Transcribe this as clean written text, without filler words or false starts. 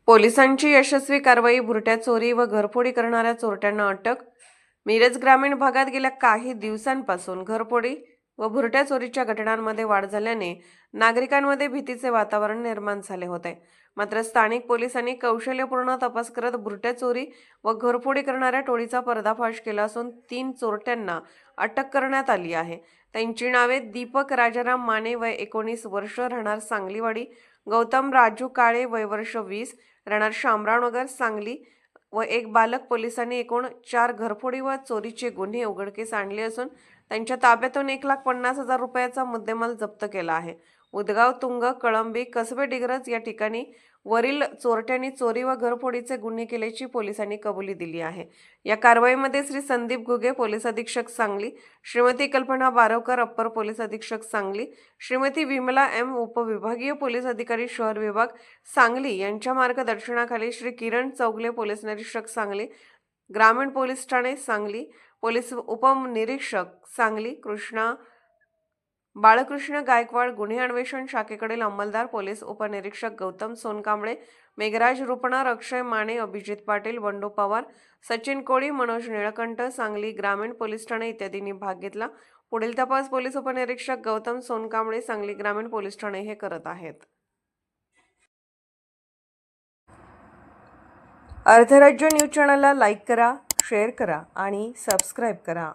पोलिसांची यशस्वी कारवाई, भुरट्या चोरी व घरफोडी करणाऱ्या चोरट्यांना अटक। मिरज ग्रामीण भागात गेल्या काही दिवसांपासून घरफोडी व भुरट्या चोरीच्या घटनांमध्ये वाढ झाल्याने नागरिकांमध्ये भीतीचे वातावरण निर्माण झाले होते। मात्र स्थानिक पोलिसांनी कौशल्यपूर्ण तपास करत भुरट्या चोरी व घरफोडी करणाऱ्या टोळीचा पर्दाफाश केला असून 3 चोरट्यांना अटक करण्यात आली आहे। त्यांची नावे दीपक राजाराम माने वय 19 वर्ष, राहणार सांगलीवाडी, गौतम राजू काळे वय वर्ष 20, राहणार शामरावनगर सांगली व एक बालक। पोलिसांनी एकूण 4 घरफोडी व चोरीचे गुन्हे उघडकीस आणले असून त्यांच्या ताब्यातून 1,50,000 रुपयाचा मुद्देमाल जप्त केला आहे। उदगाव, तुंग, कळंबी, कसबे, डिग्रज या ठिकाणी वरील चोरट्यांनी चोरी व घरफोडीचे गुन्हे केल्याची पोलिसांनी कबुली दिली आहे। या कारवाईमध्ये श्री संदीप घुगे, पोलीस अधीक्षक सांगली, श्रीमती कल्पना बारवकर, अप्पर पोलीस अधीक्षक सांगली, श्रीमती विमला एम, उपविभागीय पोलीस अधिकारी शहर विभाग सांगली यांच्या मार्गदर्शनाखाली श्री किरण चौगले, पोलीस निरीक्षक सांगली, ग्रामीण पोलीस ठाणे सांगली, पोलीस उपनिरीक्षक सांगली, कृष्णा बाळकृष्ण गायकवाड, गुन्हे अन्वेषण शाखेकडील अंमलदार पोलीस उपनिरीक्षक गौतम सोनकांबळे, मेघराज रुपणार, अक्षय माने, अभिजित पाटील, बंडू पवार, सचिन कोळी, मनोज निळकंठ, सांगली ग्रामीण पोलीस ठाणे इत्यादींनी भाग घेतला। पुढील तपास पोलीस उपनिरीक्षक गौतम सोनकांबळे, सांगली ग्रामीण पोलीस ठाणे हे करत आहेत। अर्धराज्य न्यूज चॅनलला लाईक करा, शेअर करा आणि सबस्क्राईब करा।